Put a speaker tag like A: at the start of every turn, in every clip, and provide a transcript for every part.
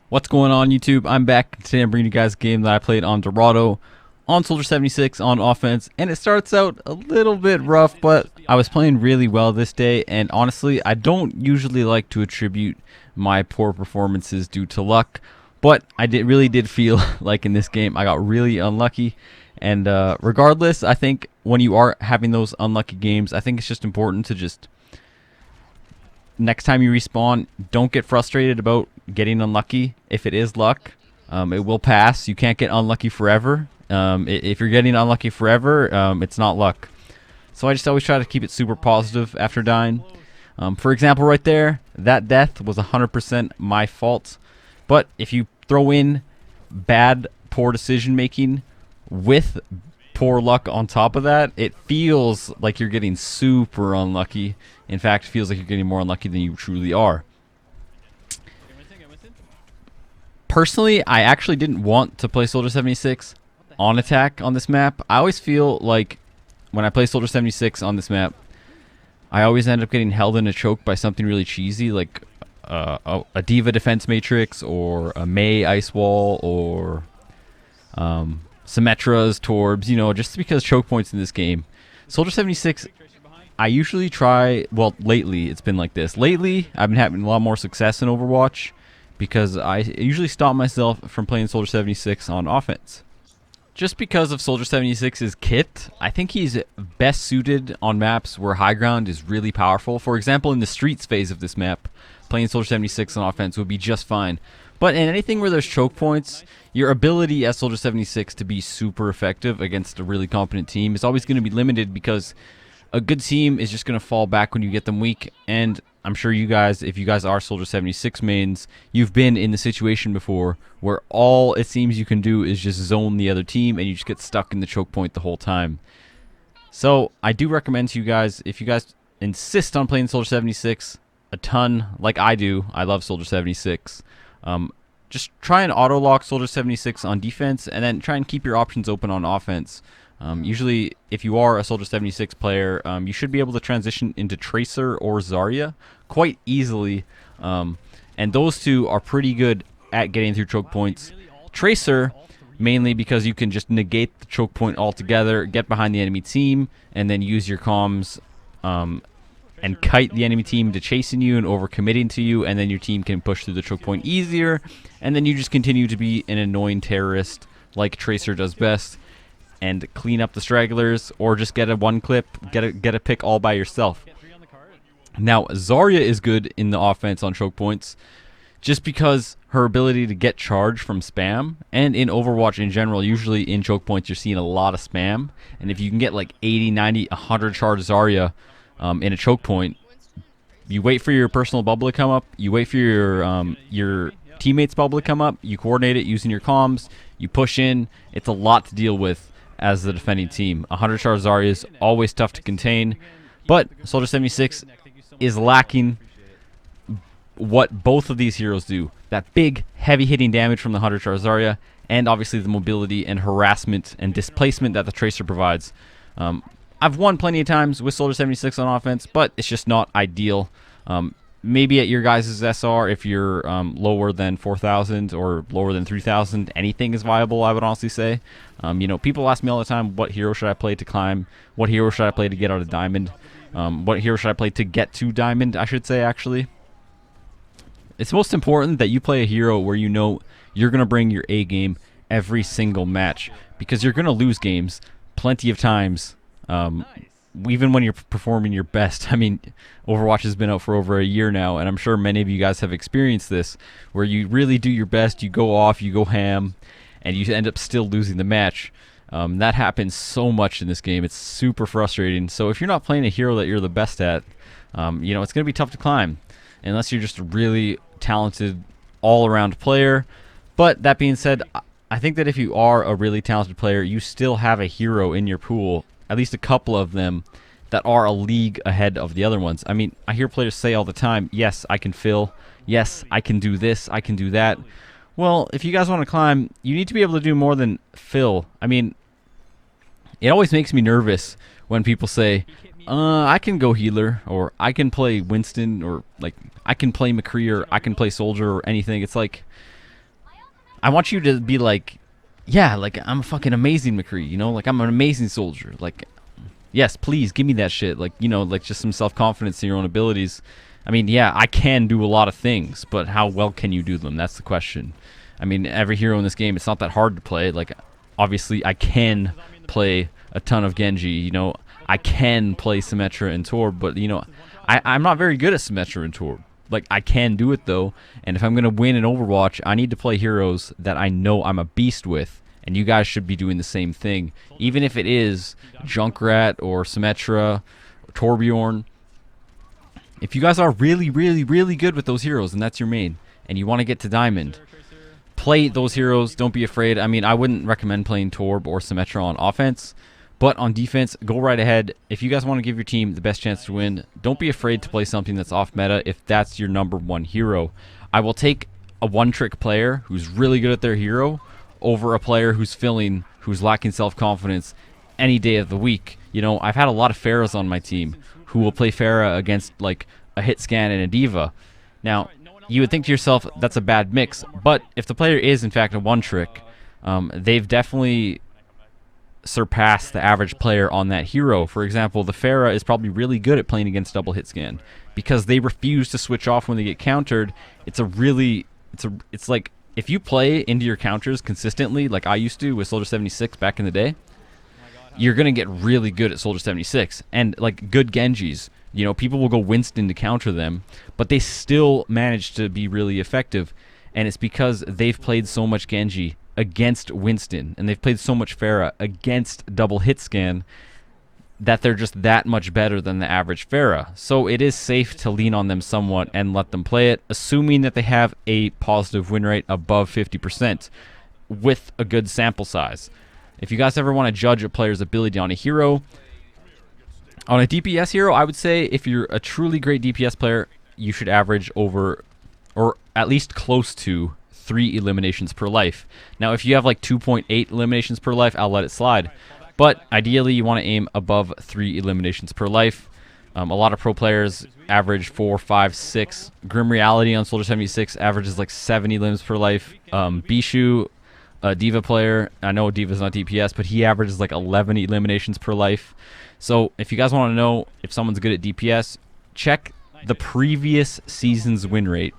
A: What's going on, YouTube? I'm back. Today I'm bringing you guys a game that I played on Dorado on Soldier 76 on offense, and it starts out a little bit rough, but I was playing really well this day, and honestly, I don't usually like to attribute my poor performances due to luck, but I really did feel like in this game I got really unlucky, and regardless, I think when you are having those unlucky games, I think it's just important to just next time you respawn, don't get frustrated about getting unlucky. If it is luck, it will pass. You can't get unlucky forever. If you're getting unlucky forever, it's not luck. So I just always try to keep it super positive after dying. For example, right there, that death was 100% my fault. But if you throw in bad, poor decision making with poor luck on top of that, it feels like you're getting super unlucky. In fact, it feels like you're getting more unlucky than you truly are. Personally, I actually didn't want to play Soldier 76 on attack on this map. I always feel like when I play Soldier 76 on this map, I always end up getting held in a choke by something really cheesy, like a D.Va defense matrix, or a Mei ice wall, or Symmetra's Torbs, you know, just because choke points in this game. Soldier 76, I usually try, well, lately it's been like this. Lately, I've been having a lot more success in Overwatch because I usually stop myself from playing Soldier 76 on offense. Just because of Soldier 76's kit, I think he's best suited on maps where high ground is really powerful. For example, in the streets phase of this map, playing Soldier 76 on offense would be just fine. But in anything where there's choke points, your ability as Soldier 76 to be super effective against a really competent team is always going to be limited, because a good team is just going to fall back when you get them weak. And I'm sure you guys, if you guys are Soldier 76 mains, you've been in the situation before where all it seems you can do is just zone the other team and you just get stuck in the choke point the whole time. So I do recommend to you guys, if you guys insist on playing Soldier 76 a ton like I do, I love Soldier 76, just try and auto lock Soldier 76 on defense, and then try and keep your options open on offense. Usually, if you are a Soldier 76 player, you should be able to transition into Tracer or Zarya quite easily, and those two are pretty good at getting through choke points. Tracer, mainly because you can just negate the choke point altogether, get behind the enemy team, and then use your comms and kite the enemy team to chasing you and overcommitting to you, and then your team can push through the choke point easier, and then you just continue to be an annoying terrorist like Tracer does best, and clean up the stragglers, or just get a one clip, get a pick all by yourself. Now, Zarya is good in the offense on choke points just because her ability to get charge from spam, and in Overwatch in general, usually in choke points you're seeing a lot of spam, and if you can get like 80, 90, 100 charge Zarya in a choke point, you wait for your personal bubble to come up, you wait for your teammates' bubble to come up, you coordinate it using your comms, you push in. It's a lot to deal with as the defending team. 100 charge Zarya is always tough to contain, but Soldier 76 is lacking what both of these heroes do. That big, heavy hitting damage from the 100 charge Zarya, and obviously the mobility and harassment and displacement that the Tracer provides. I've won plenty of times with Soldier 76 on offense, but it's just not ideal. Maybe at your guys' SR, if you're lower than 4,000 or lower than 3,000, anything is viable, I would honestly say. You know, people ask me all the time, what hero should I play to climb? What hero should I play to get out of diamond? What hero should I play to get to diamond, I should say, actually. It's most important that you play a hero where you know you're going to bring your A game every single match, because you're going to lose games plenty of times. Even when you're performing your best. I mean, Overwatch has been out for over a year now, and I'm sure many of you guys have experienced this, where you really do your best, you go off, you go ham, and you end up still losing the match. That happens so much in this game. It's super frustrating. So if you're not playing a hero that you're the best at, you know, it's going to be tough to climb, unless you're just a really talented all-around player. But that being said, I think that if you are a really talented player, you still have a hero in your pool, at least a couple of them, that are a league ahead of the other ones. I mean, I hear players say all the time, yes, I can fill, yes, I can do this, I can do that. Well, if you guys want to climb, you need to be able to do more than fill. I mean, it always makes me nervous when people say, I can go healer, or I can play Winston, or like I can play McCree or I can play Soldier or anything. It's like, I want you to be like, yeah, like I'm a fucking amazing McCree, you know, like I'm an amazing Soldier. Like, yes, please give me that shit. Like, you know, like just some self-confidence in your own abilities. I mean, yeah, I can do a lot of things, but how well can you do them? That's the question. I mean, every hero in this game, it's not that hard to play. Like, obviously, I can play a ton of Genji, you know. I can play Symmetra and Torb, but, you know, I'm not very good at Symmetra and Torb. Like, I can do it, though, and if I'm going to win in Overwatch, I need to play heroes that I know I'm a beast with, and you guys should be doing the same thing. Even if it is Junkrat or Symmetra or Torbjorn, if you guys are really, really, really good with those heroes, and that's your main, and you want to get to Diamond, play those heroes. Don't be afraid. I mean, I wouldn't recommend playing Torb or Symmetra on offense, but on defense, go right ahead. If you guys want to give your team the best chance to win, don't be afraid to play something that's off meta if that's your #1 hero. I will take a one-trick player who's really good at their hero over a player who's lacking self-confidence any day of the week. You know, I've had a lot of Pharahs on my team who will play Pharah against like a hit scan and a diva. Now, you would think to yourself, that's a bad mix, but if the player is in fact a one-trick, they've definitely surpassed the average player on that hero. For example, the Pharah is probably really good at playing against double hit scan because they refuse to switch off when they get countered. It's like if you play into your counters consistently, like I used to with Soldier 76 back in the day, you're gonna get really good at Soldier 76 and like good Genjis. You know, people will go Winston to counter them, but they still manage to be really effective, and it's because they've played so much Genji against Winston, and they've played so much Pharah against double hit scan that they're just that much better than the average Pharah. So it is safe to lean on them somewhat and let them play it, assuming that they have a positive win rate above 50% with a good sample size. If you guys ever want to judge a player's ability on a hero, on a DPS hero, I would say if you're a truly great DPS player, you should average over, or at least close to, 3 eliminations per life. Now, if you have like 2.8 eliminations per life, I'll let it slide. But ideally, you want to aim above 3 eliminations per life. A lot of pro players average 4, 5, 6. Grim Reality on Soldier 76 averages like 7 elims per life. Bishu, a Diva player, I know Diva's not DPS, but he averages like 11 eliminations per life. So if you guys want to know if someone's good at DPS, check the previous season's win rate,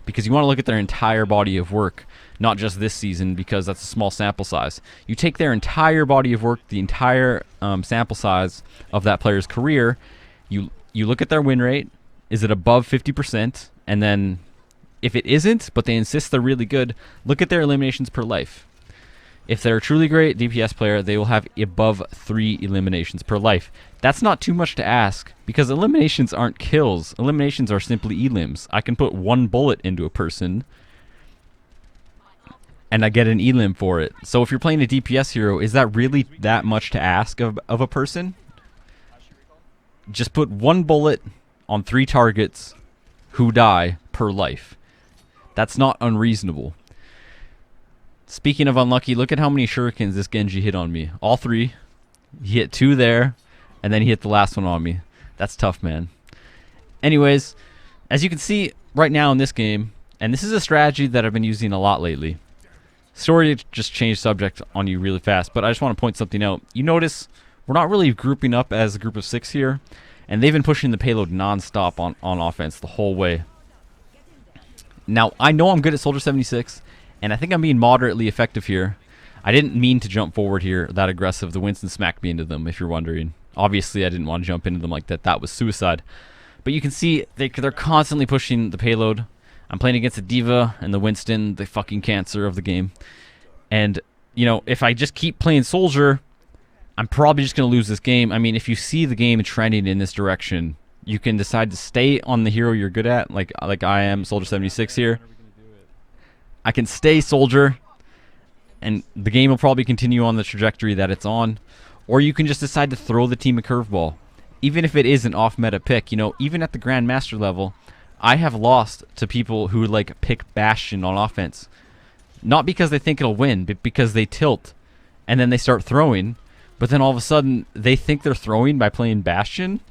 A: because you want to look at their entire body of work, not just this season, because that's a small sample size. You take their entire body of work, the entire sample size of that player's career, you look at their win rate, is it above 50%, and then if it isn't, but they insist they're really good, look at their eliminations per life. If they're a truly great DPS player, they will have above 3 eliminations per life. That's not too much to ask, because eliminations aren't kills. Eliminations are simply elims. I can put 1 bullet into a person, and I get an elim for it. So if you're playing a DPS hero, is that really that much to ask of a person? Just put 1 bullet on 3 targets who die per life. That's not unreasonable. Speaking of unlucky, look at how many shurikens this Genji hit on me. All 3. He hit 2 there, and then he hit the last one on me. That's tough, man. Anyways, as you can see right now in this game, and this is a strategy that I've been using a lot lately. Sorry to just change subject on you really fast, but I just want to point something out. You notice we're not really grouping up as a group of 6 here, and they've been pushing the payload non-stop on offense the whole way. Now, I know I'm good at Soldier 76, and I think I'm being moderately effective here. I didn't mean to jump forward here that aggressive. The Winston smacked me into them, if you're wondering. Obviously, I didn't want to jump into them like that. That was suicide. But you can see they're constantly pushing the payload. I'm playing against the Diva and the Winston, the fucking cancer of the game. And, you know, if I just keep playing Soldier, I'm probably just going to lose this game. I mean, if you see the game trending in this direction, you can decide to stay on the hero you're good at, like I am, Soldier 76 here. I can stay Soldier, and the game will probably continue on the trajectory that it's on. Or you can just decide to throw the team a curveball. Even if it is an off-meta pick, you know, even at the Grandmaster level, I have lost to people who like pick Bastion on offense. Not because they think it'll win, but because they tilt, and then they start throwing, but then all of a sudden they think they're throwing by playing Bastion,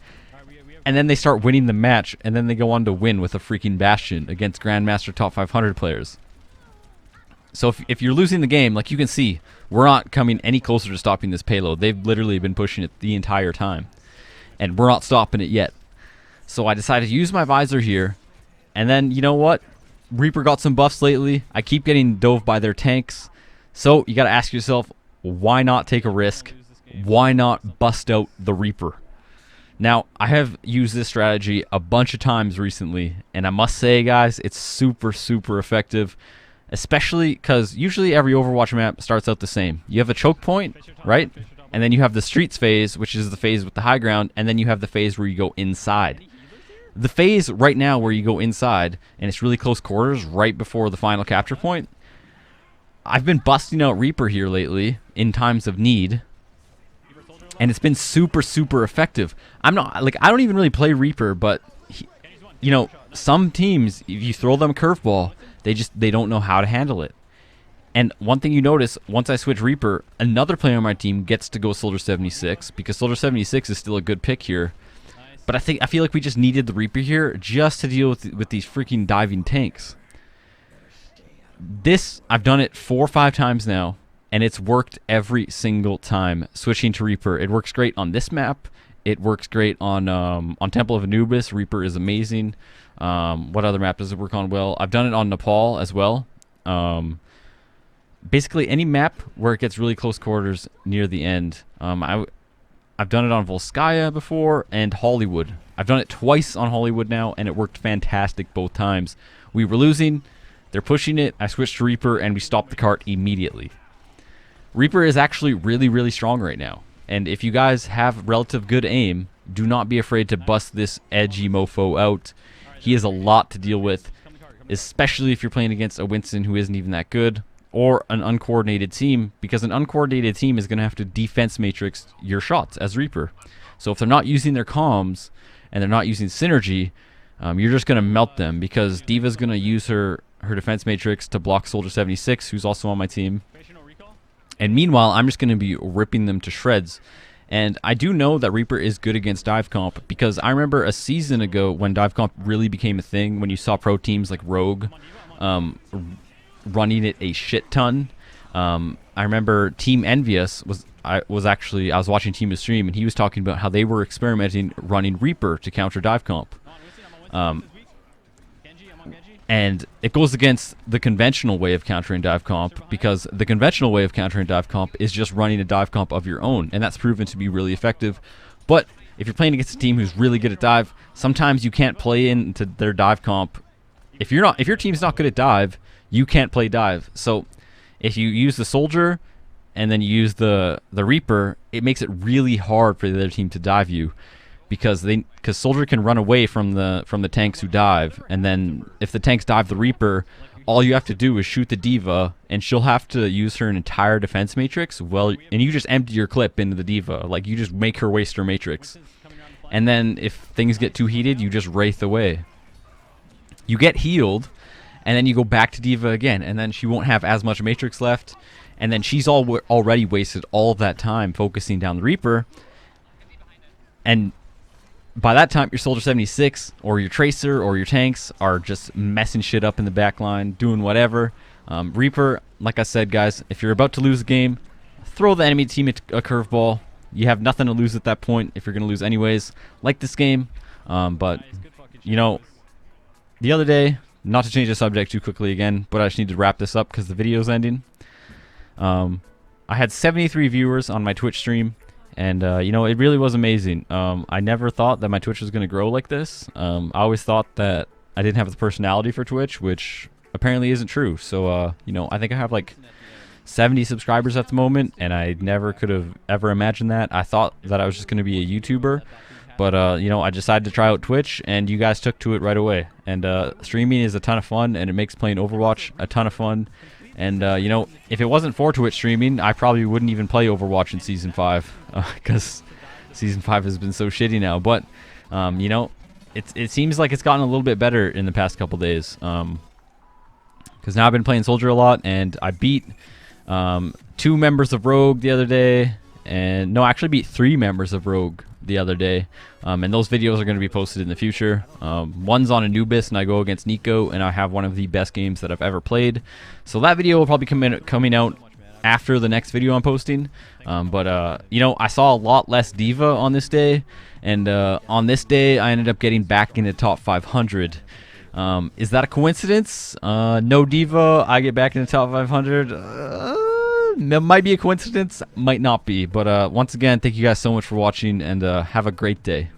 A: and then they start winning the match, and then they go on to win with a freaking Bastion against Grandmaster Top 500 players. So if you're losing the game, like you can see, we're not coming any closer to stopping this payload. They've literally been pushing it the entire time, and we're not stopping it yet. So I decided to use my visor here, and then, you know what? Reaper got some buffs lately. I keep getting dove by their tanks. So you got to ask yourself, why not take a risk? Why not bust out the Reaper? Now, I have used this strategy a bunch of times recently, and I must say, guys, it's super, super effective, especially because usually every Overwatch map starts out the same. You have a choke point, right? And then you have the streets phase, which is the phase with the high ground, and then you have the phase where you go inside. The phase right now where you go inside, and it's really close quarters right before the final capture point, I've been busting out Reaper here lately in times of need, and it's been super, super effective. I don't even really play Reaper, but you know, some teams, if you throw them a curveball, they don't know how to handle it. And one thing you notice, once I switch Reaper, another player on my team gets to go Soldier 76, because Soldier 76 is still a good pick here. But I feel like we just needed the Reaper here just to deal with these freaking diving tanks. I've done it 4 or 5 times now, and it's worked every single time. Switching to Reaper, it works great on this map. It works great on Temple of Anubis. Reaper is amazing. What other map does it work on well? I've done it on Nepal as well. Basically, any map where it gets really close quarters near the end. I've done it on Volskaya before and Hollywood. I've done it twice on Hollywood now, and it worked fantastic both times. We were losing, they're pushing it, I switched to Reaper, and we stopped the cart immediately. Reaper is actually really, really strong right now. And if you guys have relative good aim, do not be afraid to bust this edgy mofo out. He has a lot to deal with, especially if you're playing against a Winston who isn't even that good, or an uncoordinated team, because an uncoordinated team is going to have to defense matrix your shots as Reaper. So if they're not using their comms and they're not using synergy, you're just going to melt them, because D.Va's going to use her defense matrix to block Soldier 76, who's also on my team. And meanwhile, I'm just going to be ripping them to shreds. And I do know that Reaper is good against dive comp, because I remember a season ago when dive comp really became a thing, when you saw pro teams like Rogue running it a shit ton. I remember Team Envious I was watching Team's stream, and he was talking about how they were experimenting running Reaper to counter dive comp. And it goes against the conventional way of countering dive comp, because the conventional way of countering dive comp is just running a dive comp of your own, and that's proven to be really effective. But if you're playing against a team who's really good at dive, sometimes you can't play into their dive comp. If your team's not good at dive, you can't play dive. So if you use the Soldier and then you use the Reaper, it makes it really hard for the other team to dive you, because Soldier can run away from the tanks who dive, and then if the tanks dive the Reaper, all you have to do is shoot the D.Va, and she'll have to use her entire defense matrix. Well, and you just empty your clip into the D.Va, like you just make her waste her matrix. And then if things get too heated, you just wraith away. You get healed, and then you go back to D.Va again, and then she won't have as much matrix left, and then she's already wasted all of that time focusing down the Reaper, and by that time your Soldier 76 or your Tracer or your tanks are just messing shit up in the back line, doing whatever. Reaper, like I said, guys, if you're about to lose a game, throw the enemy team a curveball. You have nothing to lose at that point if you're going to lose anyways, like this game. But, you know, the other day, not to change the subject too quickly again, but I just need to wrap this up because the video's ending. I had 73 viewers on my Twitch stream, and you know, it really was amazing. I never thought that my Twitch was going to grow like this. I always thought that I didn't have the personality for Twitch, which apparently isn't true. So, you know, I think I have like 70 subscribers at the moment, and I never could have ever imagined that. I thought that I was just going to be a YouTuber. But, you know, I decided to try out Twitch, and you guys took to it right away. And streaming is a ton of fun, and it makes playing Overwatch a ton of fun. And, you know, if it wasn't for Twitch streaming, I probably wouldn't even play Overwatch in Season 5, because Season 5 has been so shitty now. But, you know, it seems like it's gotten a little bit better in the past couple days. Because now I've been playing Soldier a lot, and I beat 2 members of Rogue the other day. And, no, I actually beat 3 members of Rogue. the other day, and those videos are going to be posted in the future. One's on Anubis, and I go against Nico, and I have one of the best games that I've ever played. So that video will probably coming out after the next video I'm posting. You know, I saw a lot less Diva on this day, and on this day I ended up getting back in the top 500. Is that a coincidence? No Diva, I get back in the top 500. Might be a coincidence, might not be. But once again, thank you guys so much for watching, and have a great day.